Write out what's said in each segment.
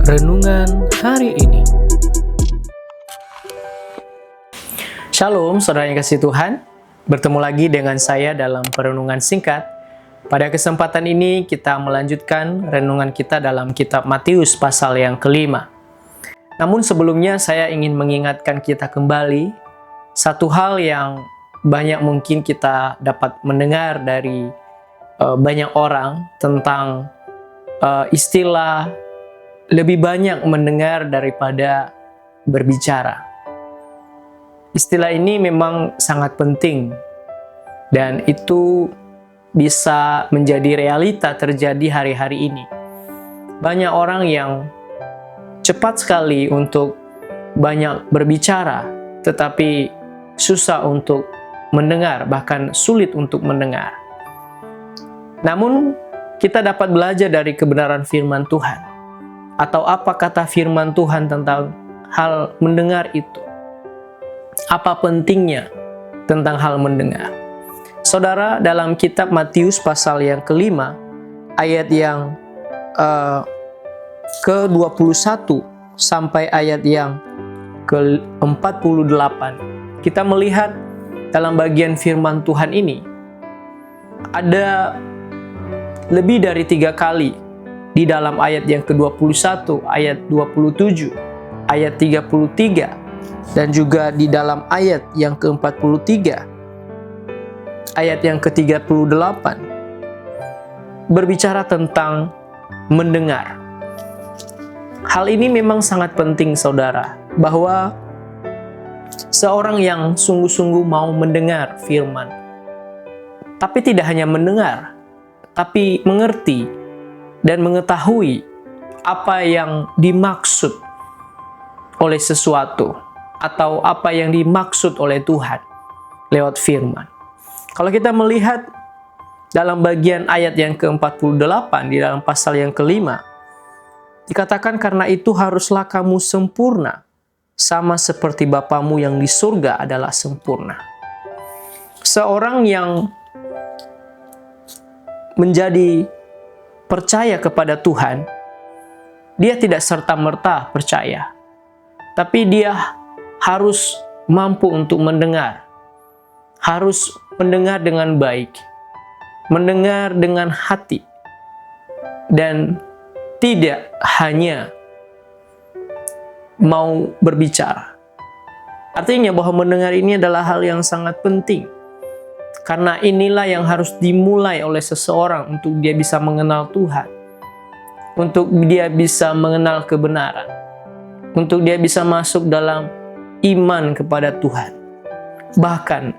Renungan hari ini. Shalom, saudara yang kasih Tuhan. Bertemu lagi dengan saya dalam perenungan singkat. Pada kesempatan ini kita melanjutkan renungan kita dalam kitab Matius pasal yang kelima. Namun sebelumnya saya ingin mengingatkan kita kembali satu hal yang banyak mungkin kita dapat mendengar dari banyak orang tentang istilah lebih banyak mendengar daripada berbicara. Istilah ini memang sangat penting dan itu bisa menjadi realita terjadi hari-hari ini. Banyak orang yang cepat sekali untuk banyak berbicara, tetapi susah untuk mendengar, bahkan sulit untuk mendengar. Namun, kita dapat belajar dari kebenaran firman Tuhan. Atau apa kata firman Tuhan tentang hal mendengar itu? Apa pentingnya tentang hal mendengar? Saudara, dalam kitab Matius pasal yang kelima, ayat yang ke-21 sampai ayat yang ke-48, kita melihat dalam bagian firman Tuhan ini, ada lebih dari 3 kali di dalam ayat yang ke-21, ayat 27, ayat 33, dan juga di dalam ayat yang ke-43, ayat yang ke-38, berbicara tentang mendengar. Hal ini memang sangat penting, saudara, bahwa seorang yang sungguh-sungguh mau mendengar firman, tapi tidak hanya mendengar, tapi mengerti dan mengetahui apa yang dimaksud oleh sesuatu atau apa yang dimaksud oleh Tuhan lewat firman. Kalau kita melihat dalam bagian ayat yang ke-48 di dalam pasal yang kelima, dikatakan karena itu haruslah kamu sempurna sama seperti Bapamu yang di surga adalah sempurna. Seorang yang menjadi percaya kepada Tuhan, dia tidak serta-merta percaya, tapi dia harus mampu untuk mendengar, harus mendengar dengan baik, mendengar dengan hati, dan tidak hanya mau berbicara. Artinya bahwa mendengar ini adalah hal yang sangat penting. Karena inilah yang harus dimulai oleh seseorang untuk dia bisa mengenal Tuhan. Untuk dia bisa mengenal kebenaran. Untuk dia bisa masuk dalam iman kepada Tuhan. Bahkan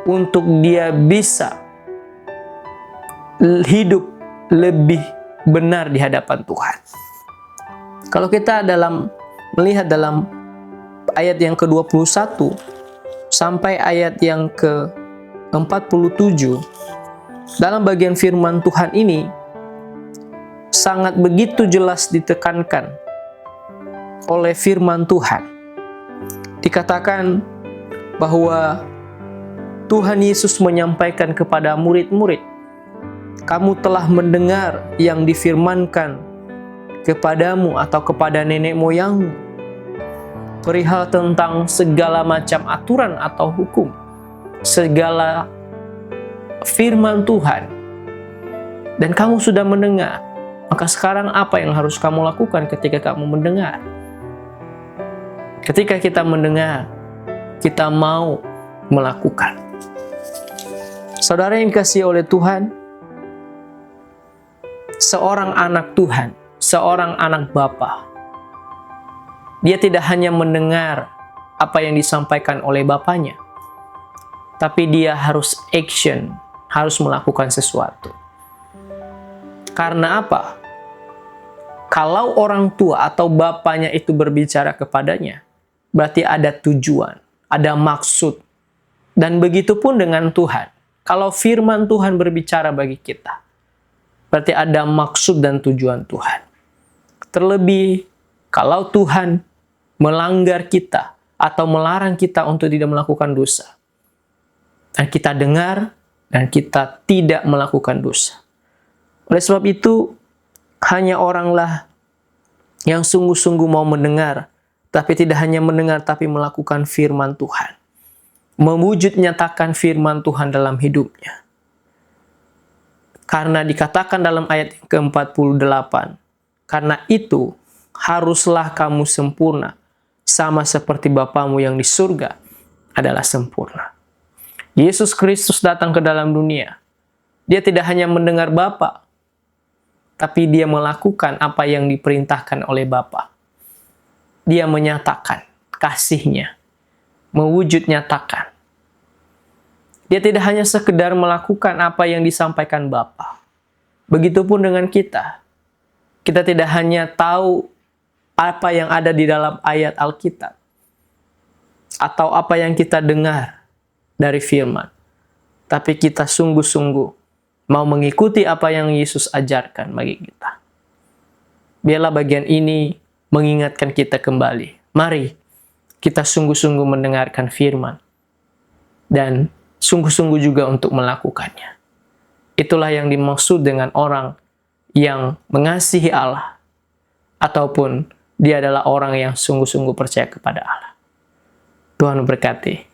untuk dia bisa hidup lebih benar di hadapan Tuhan. Kalau kita melihat dalam ayat yang ke-21 sampai ayat yang ke-47, dalam bagian firman Tuhan ini sangat begitu jelas ditekankan oleh firman Tuhan. Dikatakan bahwa Tuhan Yesus menyampaikan kepada murid-murid, kamu telah mendengar yang difirmankan kepadamu atau kepada nenek moyangmu perihal tentang segala macam aturan atau hukum, segala firman Tuhan, dan kamu sudah mendengar. Maka sekarang apa yang harus kamu lakukan ketika kamu mendengar? Ketika kita mendengar, kita mau melakukan. Saudara yang dikasihi oleh Tuhan, seorang anak Tuhan, seorang anak Bapa, dia tidak hanya mendengar apa yang disampaikan oleh Bapanya, tapi dia harus action, harus melakukan sesuatu. Karena apa? Kalau orang tua atau bapaknya itu berbicara kepadanya, berarti ada tujuan, ada maksud. Dan begitu pun dengan Tuhan. Kalau firman Tuhan berbicara bagi kita, berarti ada maksud dan tujuan Tuhan. Terlebih, kalau Tuhan melanggar kita atau melarang kita untuk tidak melakukan dosa, dan kita dengar dan kita tidak melakukan dosa. Oleh sebab itu, hanya oranglah yang sungguh-sungguh mau mendengar, tapi tidak hanya mendengar, tapi melakukan firman Tuhan. Mewujud nyatakan firman Tuhan dalam hidupnya. Karena dikatakan dalam ayat yang ke-48, karena itu haruslah kamu sempurna, sama seperti Bapamu yang di surga adalah sempurna. Yesus Kristus datang ke dalam dunia. Dia tidak hanya mendengar Bapa, tapi dia melakukan apa yang diperintahkan oleh Bapa. Dia menyatakan kasih-Nya, mewujud nyatakan. Dia tidak hanya sekedar melakukan apa yang disampaikan Bapa. Begitupun dengan kita. Kita tidak hanya tahu apa yang ada di dalam ayat Alkitab, atau apa yang kita dengar dari firman, tapi kita sungguh-sungguh mau mengikuti apa yang Yesus ajarkan bagi kita. Biarlah bagian ini mengingatkan kita kembali. Mari kita sungguh-sungguh mendengarkan firman dan sungguh-sungguh juga untuk melakukannya. Itulah yang dimaksud dengan orang yang mengasihi Allah, ataupun dia adalah orang yang sungguh-sungguh percaya kepada Allah. Tuhan memberkati.